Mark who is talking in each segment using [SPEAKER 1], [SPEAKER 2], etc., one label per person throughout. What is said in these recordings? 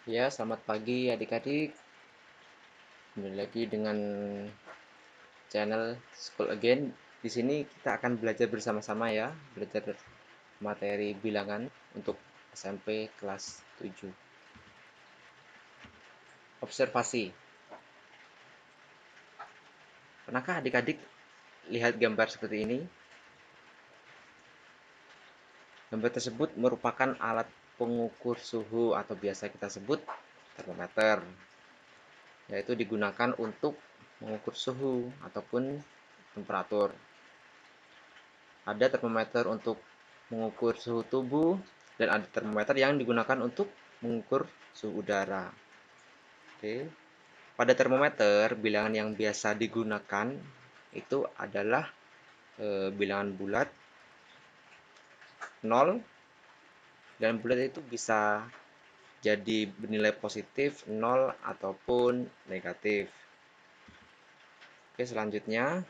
[SPEAKER 1] Ya, selamat pagi adik-adik. Kembali lagi dengan channel School Again. Di sini kita akan belajar bersama-sama ya, belajar materi bilangan untuk SMP kelas 7. Observasi. Pernahkah adik-adik lihat gambar seperti ini? Gambar tersebut merupakan alat pengukur suhu atau biasa kita sebut termometer, yaitu digunakan untuk mengukur suhu ataupun temperatur. Ada termometer untuk mengukur suhu tubuh dan ada termometer yang digunakan untuk mengukur suhu udara. Oke. Pada termometer, bilangan yang biasa digunakan itu adalah bilangan bulat 0, dan bulat itu bisa jadi bernilai positif 0 ataupun negatif. Oke, selanjutnya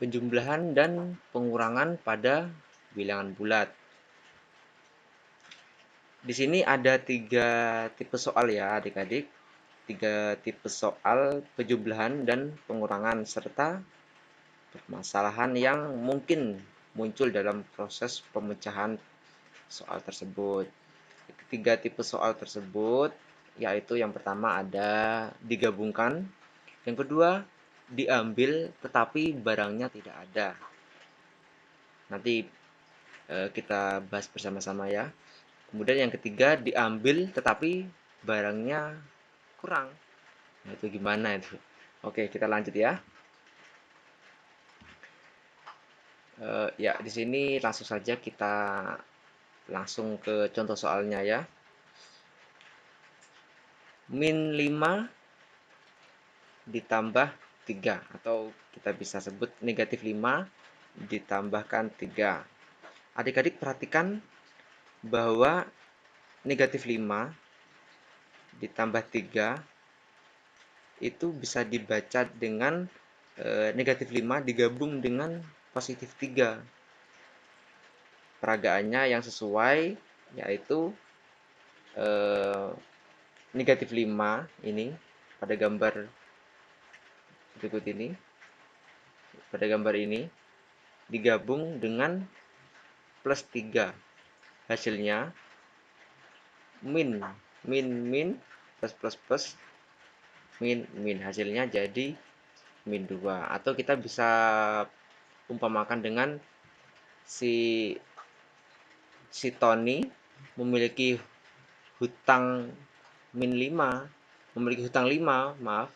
[SPEAKER 1] penjumlahan dan pengurangan pada bilangan bulat. Di sini ada 3 tipe soal ya adik-adik. 3 tipe soal penjumlahan dan pengurangan serta permasalahan yang mungkin muncul dalam proses pemecahan soal tersebut. 3 tipe soal tersebut yaitu yang pertama ada digabungkan, yang kedua diambil tetapi barangnya tidak ada. Nanti kita bahas bersama-sama ya. Kemudian yang ketiga diambil tetapi barangnya kurang. Nah, itu gimana itu? Oke, kita lanjut ya. Ya, di sini langsung saja kita langsung ke contoh soalnya ya. Min 5 ditambah 3 atau kita bisa sebut negatif 5 ditambahkan 3. Adik-adik perhatikan bahwa negatif 5 ditambah 3 itu bisa dibaca dengan negatif 5 digabung dengan positif 3. Peragaannya yang sesuai yaitu negatif 5 ini pada gambar berikut ini, pada gambar ini digabung dengan plus 3. Hasilnya min, min plus plus plus min, hasilnya jadi min 2. Atau kita bisa umpamakan dengan si Tony memiliki hutang min 5, memiliki hutang 5, maaf.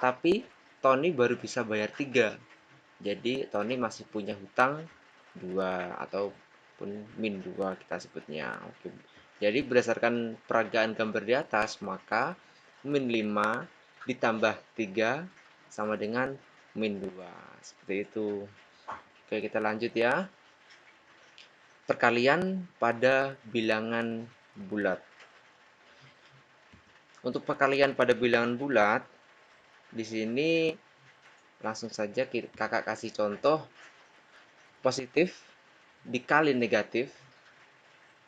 [SPEAKER 1] Tapi Tony baru bisa bayar 3. Jadi Tony masih punya hutang 2 ataupun min 2 kita sebutnya. Oke. Jadi berdasarkan peragaan gambar di atas, maka min 5 ditambah 3 sama dengan min 2. Seperti itu. Oke, kita lanjut ya. Perkalian pada bilangan bulat. Untuk perkalian pada bilangan bulat, di sini langsung saja kakak kasih contoh positif dikali negatif,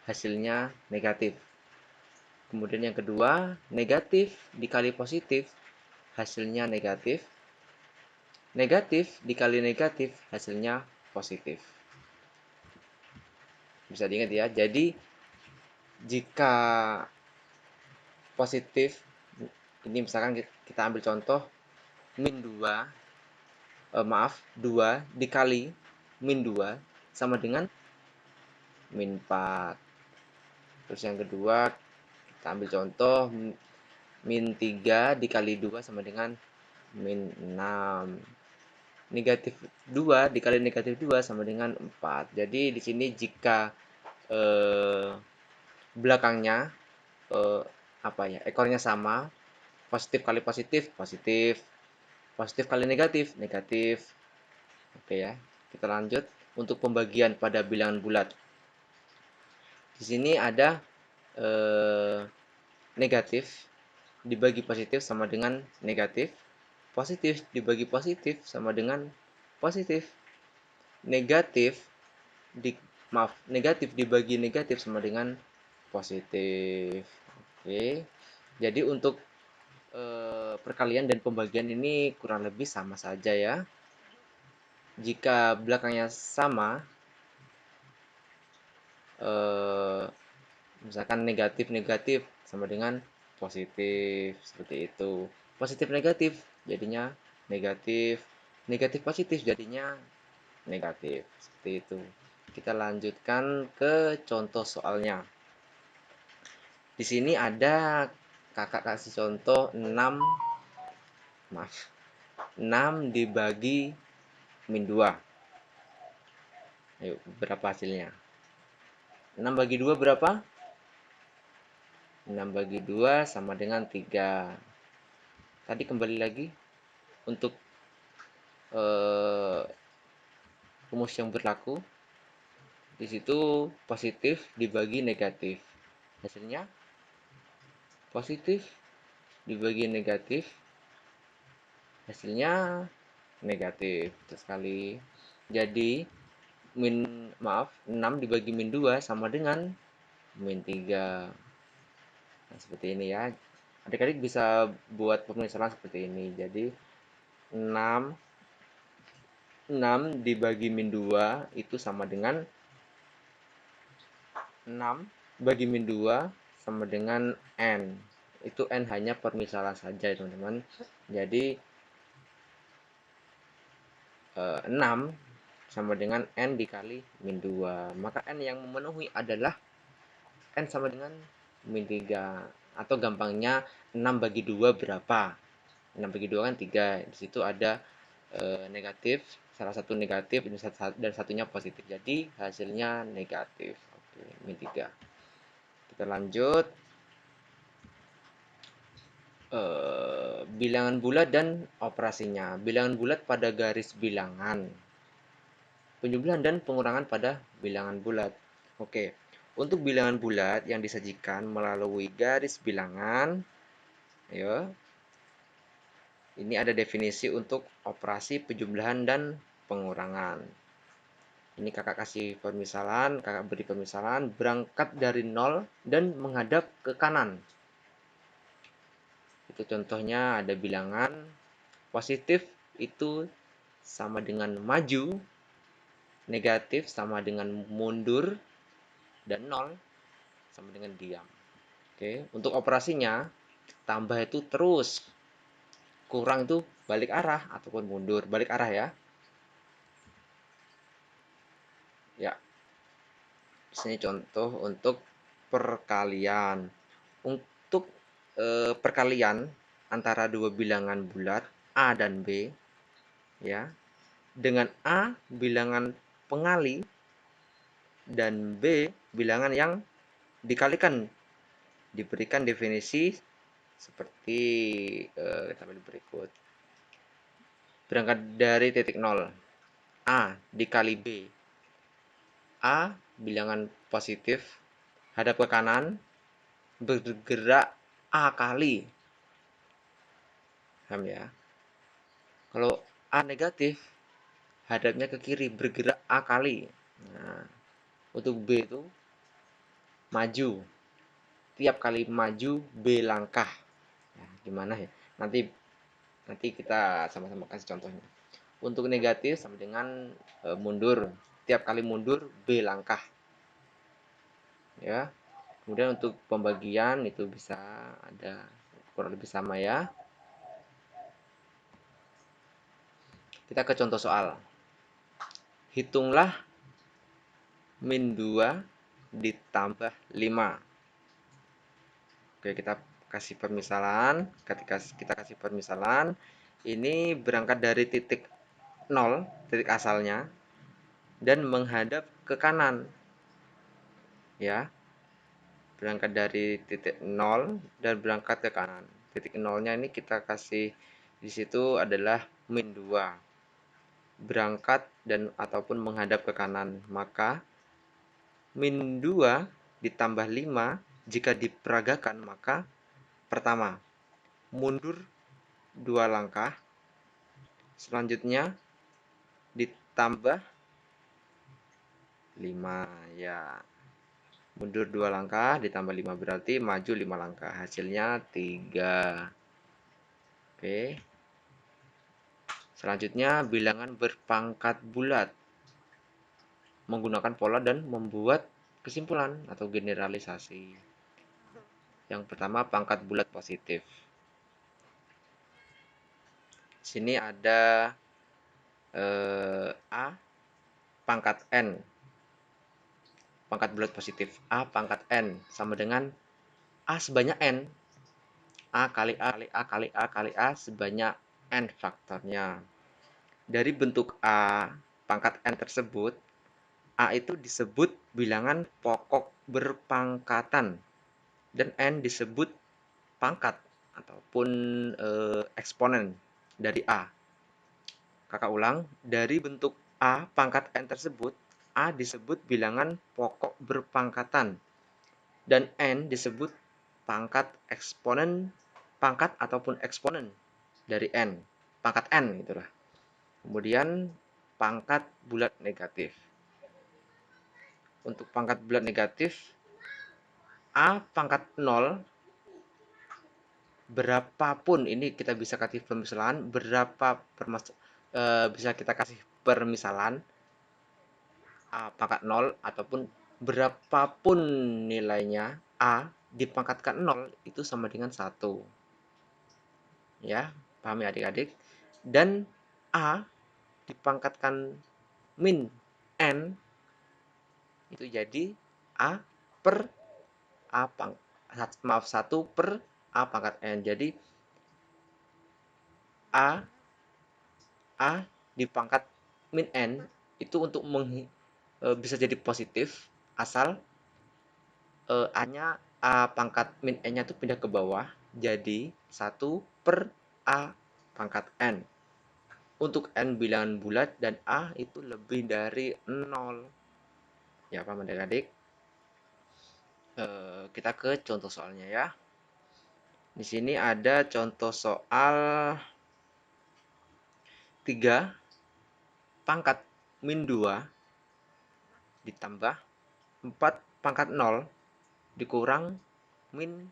[SPEAKER 1] hasilnya negatif. Kemudian yang kedua, negatif dikali positif, hasilnya negatif. Negatif dikali negatif, hasilnya positif. Bisa diingat ya. Jadi jika positif, ini misalkan kita ambil contoh min 2, maaf, 2 dikali min 2 sama dengan min 4. Terus yang kedua, kita ambil contoh min 3 dikali 2 sama dengan min 6. Negatif 2 dikali negatif 2 sama dengan 4. Jadi di sini jika belakangnya ekornya sama, positif kali positif, positif. Positif kali negatif, negatif. Oke ya, kita lanjut untuk pembagian pada bilangan bulat. Di sini ada negatif dibagi positif sama dengan negatif. Positif dibagi positif sama dengan positif. Negatif negatif dibagi negatif sama dengan positif. Oke. Jadi untuk perkalian dan pembagian ini kurang lebih sama saja ya. Jika belakangnya sama, misalkan negatif-negatif sama dengan positif, seperti itu. Positif negatif jadinya negatif, negatif positif jadinya negatif, seperti itu. Kita lanjutkan ke contoh soalnya. Di sini ada kakak kasih contoh 6, maaf, 6 dibagi min 2. Ayo, berapa hasilnya? 6 bagi 2 berapa? 6 bagi 2 sama dengan 3. Tadi kembali lagi untuk eh, rumus yang berlaku. Di situ positif dibagi negatif. Hasilnya positif dibagi negatif. Hasilnya negatif. Betul sekali. Jadi maaf, 6 dibagi min 2 sama dengan min 3. Nah, seperti ini ya. Adik-adik bisa buat pemisalan seperti ini. Jadi 6 6 dibagi min 2 itu sama dengan 6 bagi min 2 sama dengan N. Itu N hanya permisalan saja, teman-teman. Jadi 6 sama dengan N dikali min 2. Maka N yang memenuhi adalah N sama dengan min 3. Atau gampangnya 6 bagi 2 berapa? 6 bagi 2 kan 3. Di situ ada negatif, salah satu negatif dan satunya positif. Jadi hasilnya negatif. Oke, min 3. Kita lanjut. Bilangan bulat dan operasinya. Bilangan bulat pada garis bilangan. Penjumlahan dan pengurangan pada bilangan bulat. Oke, untuk bilangan bulat yang disajikan melalui garis bilangan, ayo, ini ada definisi untuk operasi penjumlahan dan pengurangan. Ini kakak kasih permisalan, kakak beri permisalan, berangkat dari 0 dan menghadap ke kanan. Itu contohnya ada bilangan positif itu sama dengan maju, negatif sama dengan mundur, dan 0 sama dengan diam. Oke, untuk operasinya tambah itu terus, kurang itu balik arah ataupun mundur, balik arah ya. Ya, sini contoh untuk perkalian. Untuk perkalian antara dua bilangan bulat A dan B, ya, dengan A bilangan pengali dan B bilangan yang dikalikan, diberikan definisi seperti tabel berikut. Berangkat dari titik 0, A dikali B. A bilangan positif, hadap ke kanan, bergerak A kali. Paham ya? Kalau A negatif, hadapnya ke kiri, bergerak A kali. Nah, untuk B itu maju. Tiap kali maju B langkah. Nah, gimana ya? Nanti kita sama-sama kasih contohnya. Untuk negatif sama dengan mundur. Tiap kali mundur B langkah. Ya. Kemudian untuk pembagian itu bisa ada kurang lebih sama ya. Kita ke contoh soal. Hitunglah min 2 ditambah 5. Oke, kita kasih permisalan. Ketika kita kasih permisalan, ini berangkat dari titik 0, titik asalnya, dan menghadap ke kanan. Ya, berangkat dari titik 0 dan berangkat ke kanan. Titik 0-nya ini kita kasih di situ adalah min 2. Berangkat dan ataupun menghadap ke kanan. Maka min 2 ditambah 5 jika diperagakan maka pertama, mundur 2 langkah. Selanjutnya ditambah 5 ya. Mundur 2 langkah, ditambah 5 berarti maju 5 langkah. Hasilnya 3. Oke. Selanjutnya, bilangan berpangkat bulat. Menggunakan pola dan membuat kesimpulan atau generalisasi. Yang pertama, pangkat bulat positif. Sini ada A pangkat N. Pangkat bulat positif. A pangkat N sama dengan A sebanyak N. A kali A kali A kali A kali A sebanyak N faktornya. Dari bentuk A pangkat N tersebut, A itu disebut bilangan pokok berpangkatan dan N disebut pangkat ataupun eksponen dari A. Kakak ulang, dari bentuk A pangkat N tersebut, A disebut bilangan pokok berpangkatan dan N disebut pangkat eksponen pangkat ataupun eksponen dari N. Pangkat N itulah. Kemudian pangkat bulat negatif. Untuk pangkat bulat negatif, A pangkat 0 berapapun, ini kita bisa kasih permisalan, bisa kita kasih permisalan A pangkat 0 ataupun berapapun nilainya A dipangkatkan 0 itu sama dengan 1. Ya, paham ya adik-adik? Dan A dipangkatkan min N itu jadi A per A pang maaf 1 per A pangkat N. Jadi A dipangkat min N itu untuk bisa jadi positif asal A-nya A pangkat min N-nya itu pindah ke bawah jadi 1 per A pangkat N. Untuk N bilangan bulat dan A itu lebih dari 0. Ya, paham adik-adik? Kita ke contoh soalnya ya. Di sini ada contoh soal 3 pangkat min 2 ditambah 4 pangkat 0 dikurang min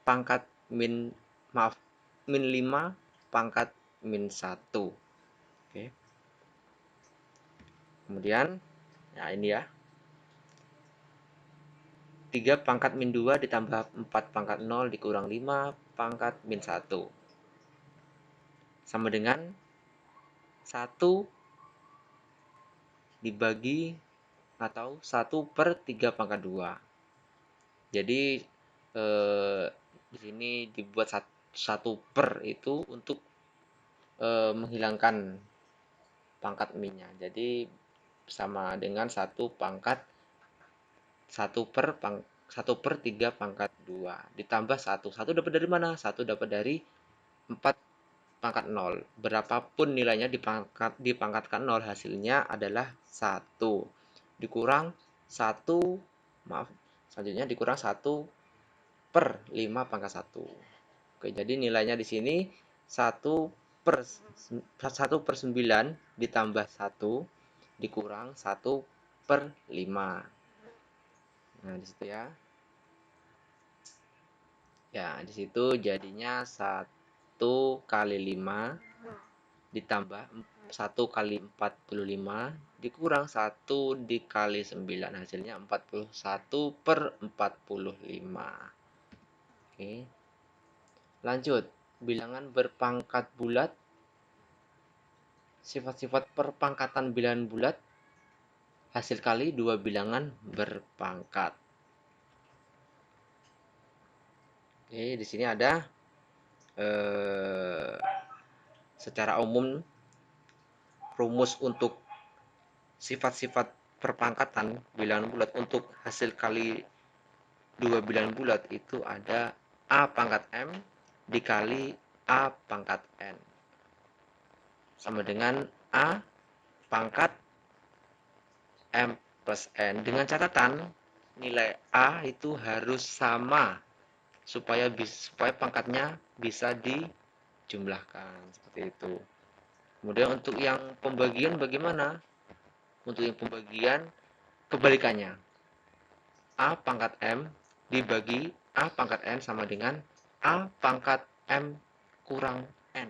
[SPEAKER 1] pangkat min 5 pangkat min 1. Oke. Kemudian ya ini ya. 3 pangkat min 2 ditambah 4 pangkat 0 dikurang 5 pangkat min 1. Sama dengan 1 dibagi atau 1 per 3 pangkat 2. Jadi di sini dibuat 1 per itu untuk menghilangkan pangkat minnya. Jadi sama dengan 1 pangkat 1 per 3 pangkat 2 ditambah 1. 1 dapat dari mana? 1 dapat dari 4 pangkat 0. Berapapun nilainya dipangkatkan 0 hasilnya adalah 1. Dikurang 1, maaf, selanjutnya dikurang 1 per 5 pangkat 1. Oke, jadi nilainya di sini 1 per 9 ditambah 1 dikurang 1 per 5. Nah, di situ ya. Ya, di situ jadinya 1 kali 5 ditambah 1 kali 45 dikurang 1 dikali 9. Hasilnya 41 per 45. Oke. Lanjut. Bilangan berpangkat bulat. Sifat-sifat perpangkatan bilangan bulat. Hasil kali dua bilangan berpangkat. Oke, di sini ada secara umum rumus untuk sifat-sifat perpangkatan bilangan bulat untuk hasil kali dua bilangan bulat itu ada A pangkat M dikali A pangkat N sama dengan A pangkat M plus N dengan catatan nilai A itu harus sama supaya pangkatnya bisa dijumlahkan seperti itu. Kemudian untuk yang pembagian bagaimana? Untuk yang pembagian kebalikannya. A pangkat M dibagi A pangkat N sama dengan A pangkat M kurang N.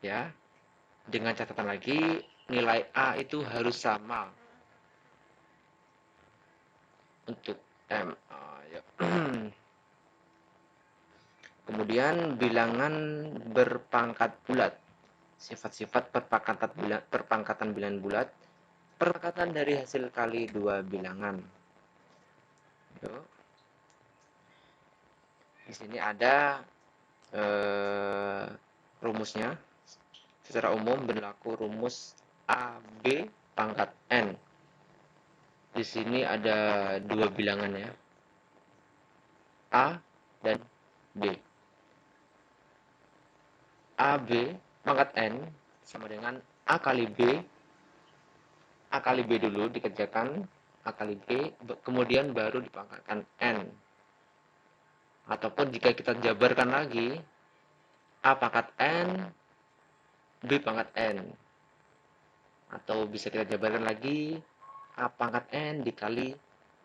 [SPEAKER 1] Ya, dengan catatan lagi, nilai A itu harus sama untuk M. Ya. Kemudian bilangan berpangkat bulat. Sifat-sifat perpangkatan bilangan bulat. Perpangkatan dari hasil kali dua bilangan. Yuk. Di sini ada rumusnya. Secara umum berlaku rumus AB pangkat N. Di sini ada dua bilangan ya, A dan B. AB pangkat N sama dengan A kali B. A kali B dulu dikerjakan, A kali B, kemudian baru dipangkatkan N. Ataupun jika kita jabarkan lagi, A pangkat N, B pangkat N. Atau bisa kita jabarkan lagi, A pangkat N dikali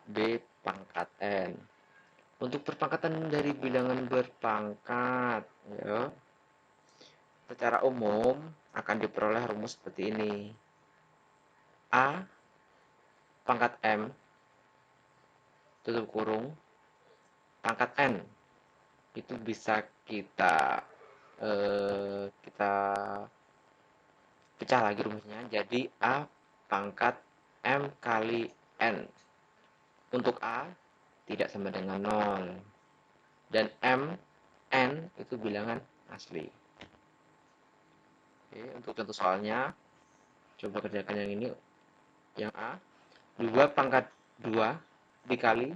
[SPEAKER 1] B pangkat N. Untuk perpangkatan dari bilangan berpangkat, ya, secara umum akan diperoleh rumus seperti ini. A pangkat M tutup kurung pangkat N itu bisa kita pecah lagi rumusnya jadi A pangkat M kali N. Untuk A tidak sama dengan 0 dan N itu bilangan asli. Oke, untuk contoh soalnya coba kerjakan yang ini, yang A 2 pangkat 2 dikali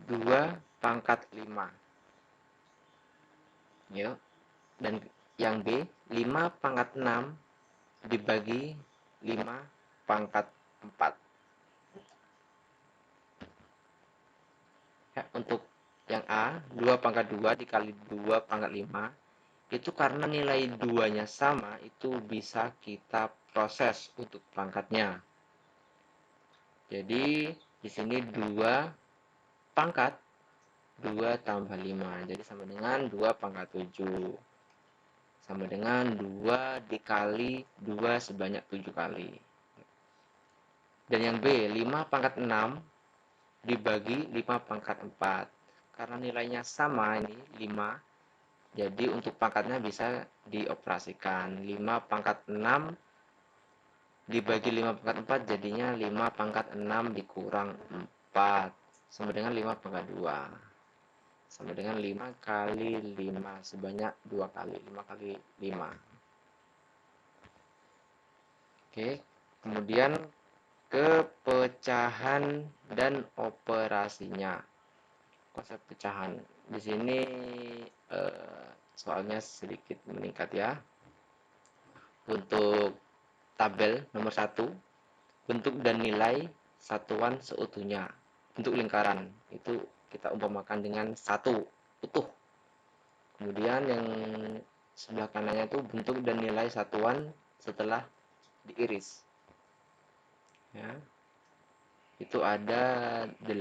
[SPEAKER 1] 2 pangkat 5 ya. Dan yang B 5 pangkat 6 dibagi 5 pangkat 4 ya. Untuk yang A 2 pangkat 2 dikali 2 pangkat 5 itu karena nilai 2 nya sama, itu bisa kita proses untuk pangkatnya. Jadi di sini 2 pangkat 2 tambah 5 jadi sama dengan 2 pangkat 7 sama dengan 2 dikali 2 sebanyak 7 kali. Dan yang B 5 pangkat 6 dibagi 5 pangkat 4 karena nilainya sama, ini 5, jadi untuk pangkatnya bisa dioperasikan. 5 pangkat 6 dibagi 5 pangkat 4 jadinya 5 pangkat 6 dikurang 4 sama dengan 5 pangkat 2 sama dengan 5 kali 5 sebanyak 2 kali, 5 kali 5. Oke, kemudian ke pecahan dan operasinya. Konsep pecahan di sini soalnya sedikit meningkat ya. Untuk tabel nomor 1, bentuk dan nilai satuan seutuhnya. Bentuk lingkaran itu kita umpamakan dengan 1 utuh. Kemudian yang sebelah kanannya itu bentuk dan nilai satuan setelah diiris. Ya. Itu ada 8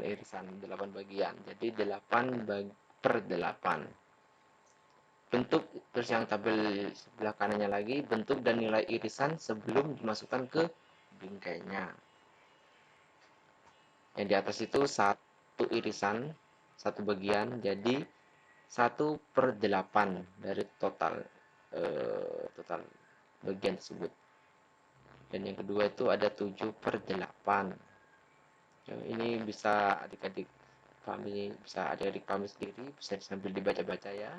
[SPEAKER 1] irisan, 8 bagian. Jadi 8 per 8. Bentuk, terus yang tabel sebelah kanannya lagi, bentuk dan nilai irisan sebelum dimasukkan ke bingkainya. Yang di atas itu 1 irisan, 1 bagian, jadi 1 per 8 dari total bagian tersebut. Dan yang kedua itu ada 7 per 8. Ini bisa adik-adik pahami sendiri, bisa sambil dibaca-baca ya.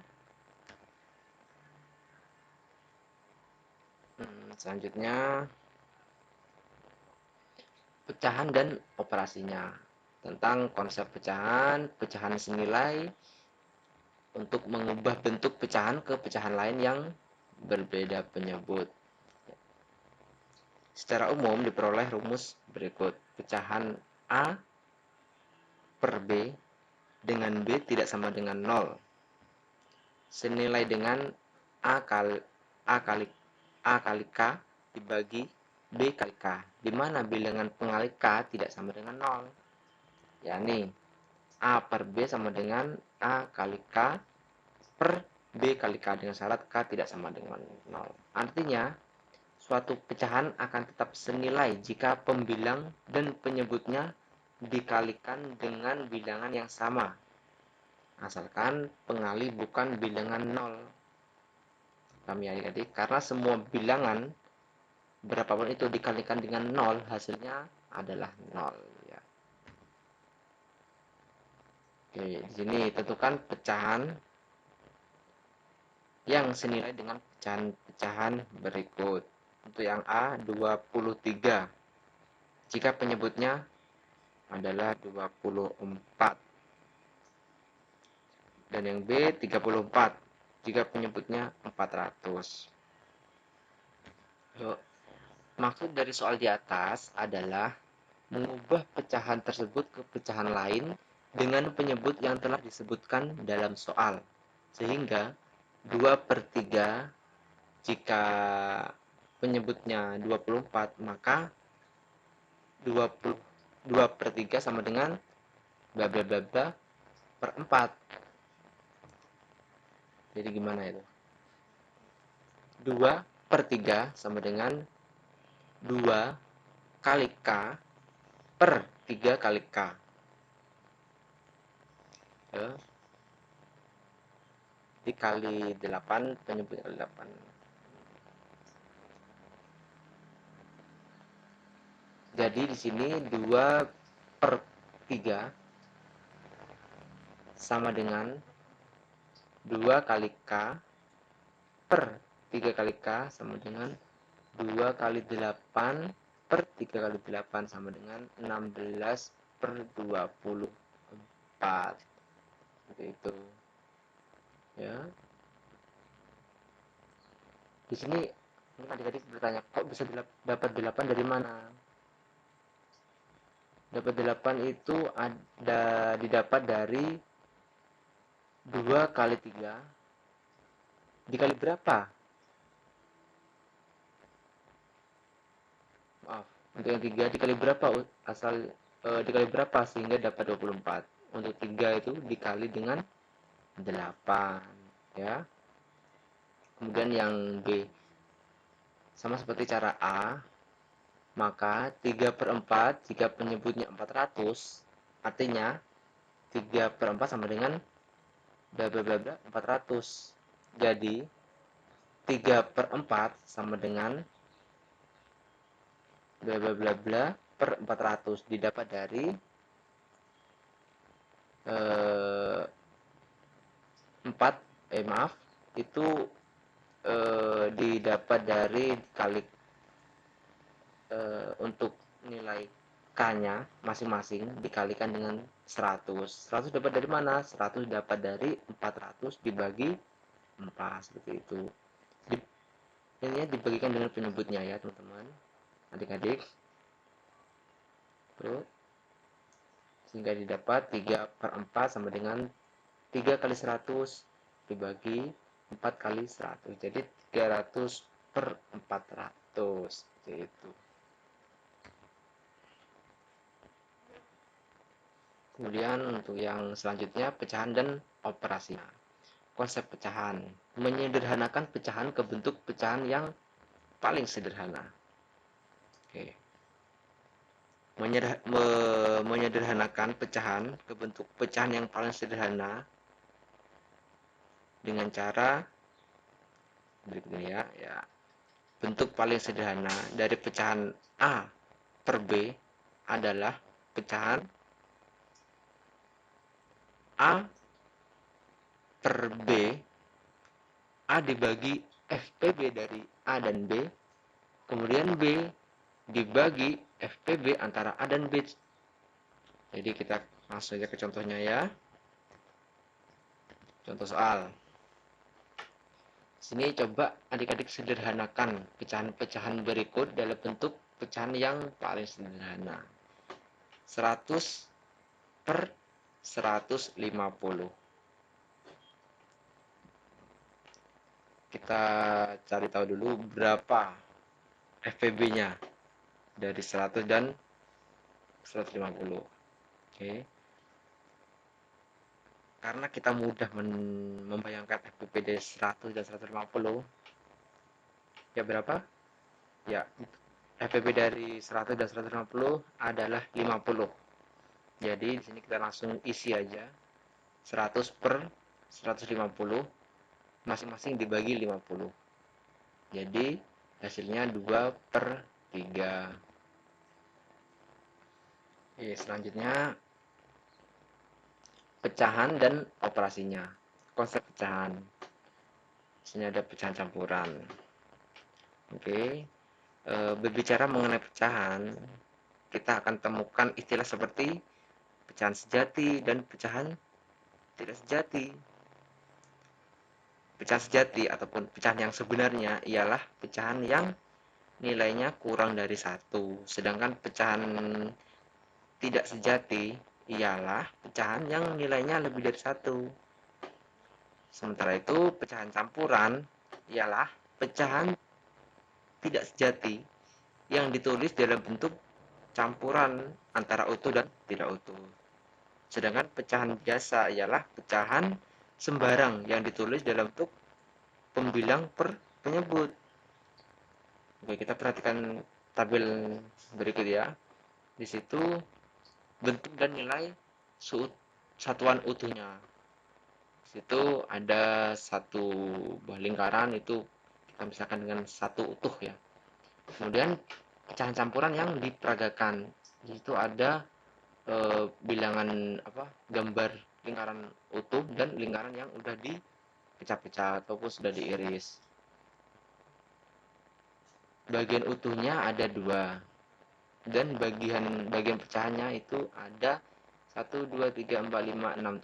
[SPEAKER 1] Selanjutnya pecahan dan operasinya. Tentang konsep pecahan senilai untuk mengubah bentuk pecahan ke pecahan lain yang berbeda penyebut. Secara umum diperoleh rumus berikut. Pecahan A per B dengan B tidak sama dengan 0. Senilai dengan A kali K dibagi B kali K, di mana bilangan pengalih K tidak sama dengan 0. Yakni A per B sama dengan A kali K per B kali K dengan syarat K tidak sama dengan 0. Artinya, suatu pecahan akan tetap senilai jika pembilang dan penyebutnya dikalikan dengan bilangan yang sama, asalkan pengalih bukan bilangan 0. Paham ya adik-adik? Karena semua bilangan berapapun itu dikalikan dengan 0, hasilnya adalah 0 ya. Oke, di sini tentukan pecahan yang senilai dengan pecahan-pecahan berikut. Untuk yang A 23 jika penyebutnya adalah 24, dan yang B 34 jika penyebutnya 400. Yuk, maksud dari soal di atas adalah mengubah pecahan tersebut ke pecahan lain dengan penyebut yang telah disebutkan dalam soal. Sehingga 2/3 jika penyebutnya 24, maka 2/3 sama dengan bla bla bla bla per 4. Jadi gimana itu? 2/3 sama dengan 2 kali K per 3 kali K. Ya. Dikali 8, penyebutnya 8. Jadi di sini 2/3 sama dengan 2 kali K per 3 kali K sama dengan 2 kali 8 per 3 kali 8 sama dengan 16/24. Seperti itu. Ya. Di sini mungkin adik-adik bertanya, kok bisa dapat 8 dari mana? Dapat 8 itu didapat dari 2 kali 3 dikali berapa? Maaf, untuk yang 3 dikali berapa? Dikali berapa sehingga dapat 24? Untuk 3 itu dikali dengan 8, ya. Kemudian yang B, sama seperti cara A, maka 3/4 jika penyebutnya 400, artinya 3/4 sama dengan bla bla bla bla 400. Jadi 3/4 sama dengan bla bla bla bla per 400 didapat dari 4 maaf, itu didapat dari kali untuk nilai K-nya masing-masing dikalikan dengan 100. 100 dapat dari mana? 100 dapat dari 400 dibagi 4, seperti itu. Ini dibagikan dengan penyebutnya ya, teman-teman. Adik-adik. Tuh. Sehingga didapat 3/4 sama dengan 3 kali 100 dibagi 4 kali 100. Jadi 300/400. Seperti itu. Kemudian untuk yang selanjutnya, pecahan dan operasinya. Konsep pecahan. Menyederhanakan pecahan ke bentuk pecahan yang paling sederhana. Oke. Menyederhanakan pecahan ke bentuk pecahan yang paling sederhana dengan cara berikut ini ya. Bentuk paling sederhana dari pecahan A per B adalah pecahan A per B, A dibagi FPB dari A dan B, kemudian B dibagi FPB antara A dan B. Jadi kita langsung saja ke contohnya ya. Contoh soal. Sini coba adik-adik sederhanakan pecahan-pecahan berikut dalam bentuk pecahan yang paling sederhana. 100 per 150. Kita cari tahu dulu berapa FPB-nya. dari 100 dan 150. Oke. Karena kita mudah membayangkan FPP dari 100 dan 150, ya berapa? Ya, FPP dari 100 dan 150 adalah 50. Jadi di sini kita langsung isi aja 100 per 150, masing-masing dibagi 50. Jadi hasilnya 2 per 3. Oke, selanjutnya pecahan dan operasinya. Konsep pecahan. Di sini ada pecahan campuran. Oke, berbicara mengenai pecahan, kita akan temukan istilah seperti pecahan sejati dan pecahan tidak sejati. Pecahan sejati ataupun pecahan yang sebenarnya ialah pecahan yang nilainya kurang dari 1. Sedangkan pecahan tidak sejati ialah pecahan yang nilainya lebih dari 1. Sementara itu, pecahan campuran ialah pecahan tidak sejati yang ditulis dalam bentuk campuran antara utuh dan tidak utuh. Sedangkan pecahan biasa ialah pecahan sembarang yang ditulis dalam bentuk pembilang per penyebut. Oke, kita perhatikan tabel berikut ya. Di situ bentuk dan nilai satuan utuhnya. Di situ ada satu buah lingkaran, itu kita misalkan dengan satu utuh ya. Kemudian pecahan campuran yang diperagakan. Di situ ada bilangan gambar lingkaran utuh dan lingkaran yang udah dipecah-pecah ataupun sudah diiris. Bagian utuhnya ada 2 dan bagian pecahannya itu ada 1, 2, 3, 4, 5, 6,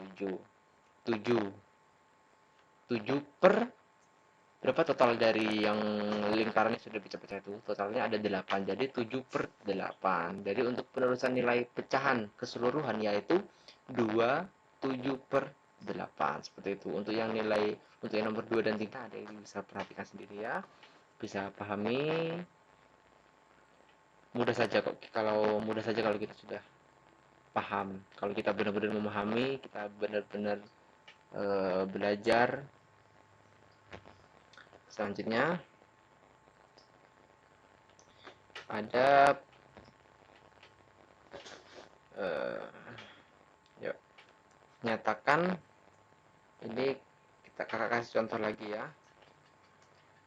[SPEAKER 1] 7. 7 per berapa total dari yang lingkarannya sudah pecah-pecah itu? Totalnya ada 8. Jadi 7 per 8. Jadi untuk penerusan nilai pecahan keseluruhan yaitu 2, 7 per 8. Seperti itu. Untuk yang nomor 2 dan 3 ada yang bisa perhatikan sendiri ya. Bisa pahami. Mudah saja kalau kita sudah paham. Kalau kita benar-benar memahami, kita benar-benar belajar. Selanjutnya ada yuk, nyatakan. Ini kakak kasih contoh lagi ya.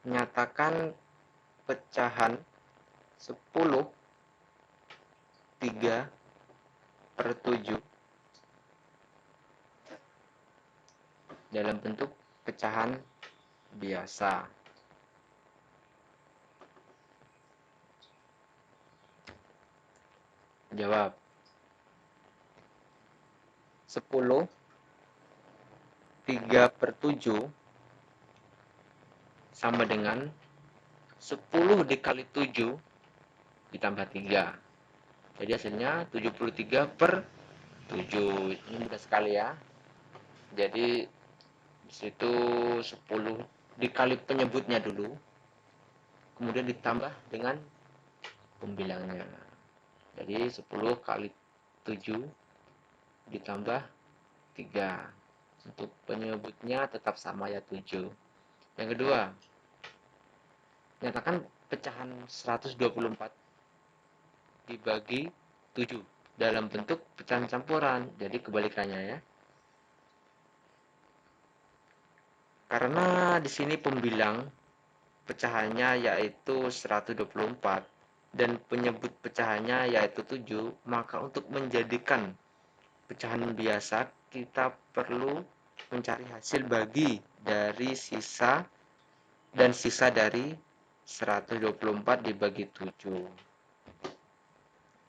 [SPEAKER 1] Nyatakan pecahan 10, 3 per 7 dalam bentuk pecahan biasa. Jawab. 10, 3 per 7 sama dengan 10 dikali 7 ditambah 3. Jadi hasilnya 73 per 7. Ini mudah sekali ya. Jadi disitu 10 dikali penyebutnya dulu, kemudian ditambah dengan pembilangnya. Jadi 10 kali 7 ditambah 3. Untuk penyebutnya tetap sama ya 7. Yang kedua, nyatakan pecahan 124 dibagi 7 dalam bentuk pecahan campuran. Jadi kebalikannya ya. Karena di sini pembilang pecahannya yaitu 124 dan penyebut pecahannya yaitu 7, maka untuk menjadikan pecahan biasa kita perlu mencari hasil bagi dari sisa dari 124 dibagi 7.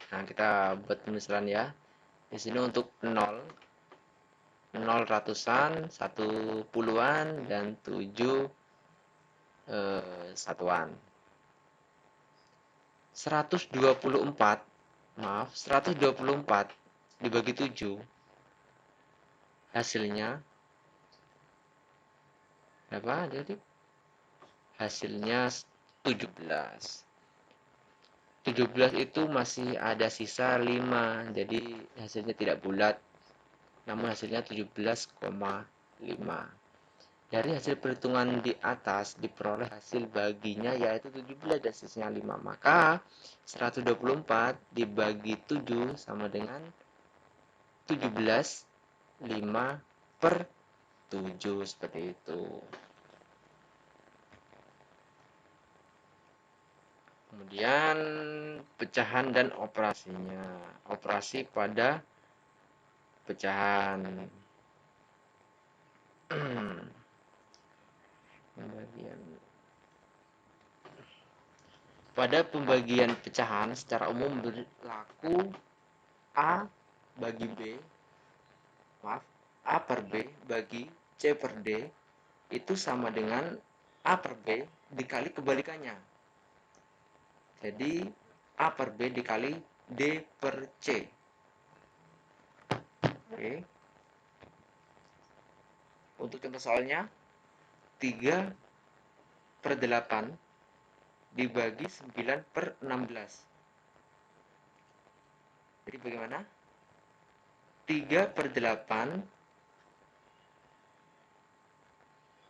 [SPEAKER 1] Nah, kita buat pemisalan ya. Di sini untuk 0 ratusan, 1 puluhan, dan 7 satuan. 124 dibagi 7 hasilnya berapa? Jadi hasilnya 17. 17 itu masih ada sisa 5, jadi hasilnya tidak bulat, namun hasilnya 17,5. Dari hasil perhitungan di atas diperoleh hasil baginya yaitu 17 dan sisanya 5. Maka 124 dibagi 7 sama dengan 17, 5 per 7, seperti itu. Kemudian pecahan dan operasinya. Operasi pada pecahan. Pada pembagian pecahan secara umum berlaku A bagi B, maaf, A per B bagi C per D itu sama dengan A per B dikali kebalikannya. Jadi A per B dikali D per C. Oke. Untuk contoh soalnya 3 per 8 dibagi 9 per 16. Jadi bagaimana? 3 per 8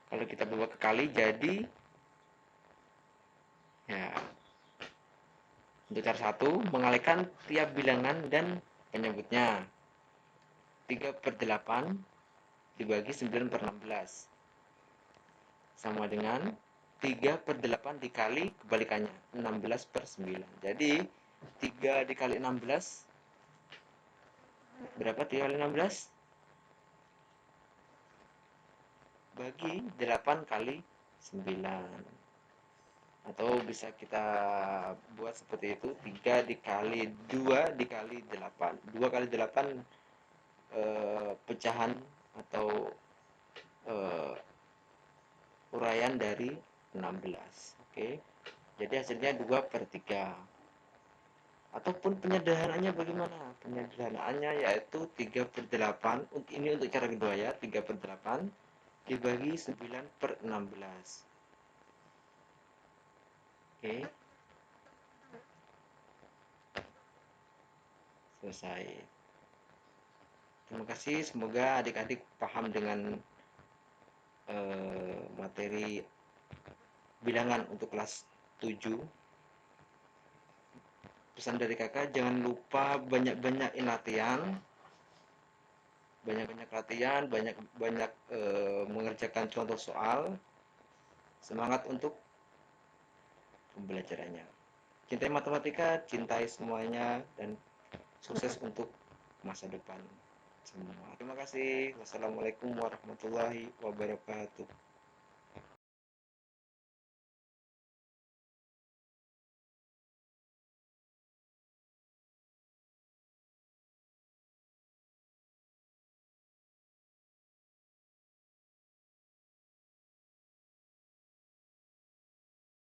[SPEAKER 1] kalau kita bawa ke kali jadi ya, untuk cara 1 mengalihkan tiap bilangan dan penyebutnya. 3 per 8 dibagi 9 per 16 sama dengan 3 per 8 dikali kebalikannya 16 per 9. Jadi 3 dikali 16 berapa? 3 kali 16 bagi 8 kali 9, atau bisa kita buat seperti itu, 3 dikali 2 dikali 8. 2 kali 8 pecahan atau uraian dari 16. Oke. Jadi hasilnya 2 per 3. Ataupun penyederhanaannya bagaimana? Penyederhanaannya yaitu 3 per 8. Ini untuk cara kedua ya. 3 per 8 dibagi 9 per 16. Oke. Selesai. Terima kasih. Semoga adik-adik paham dengan materi bilangan untuk kelas 7. Pesan dari kakak, jangan lupa banyak-banyakin latihan, banyak-banyak mengerjakan contoh soal. Semangat untuk pembelajarannya. Cintai matematika, cintai semuanya, dan sukses untuk masa depan semua. Terima kasih. Wassalamualaikum warahmatullahi wabarakatuh.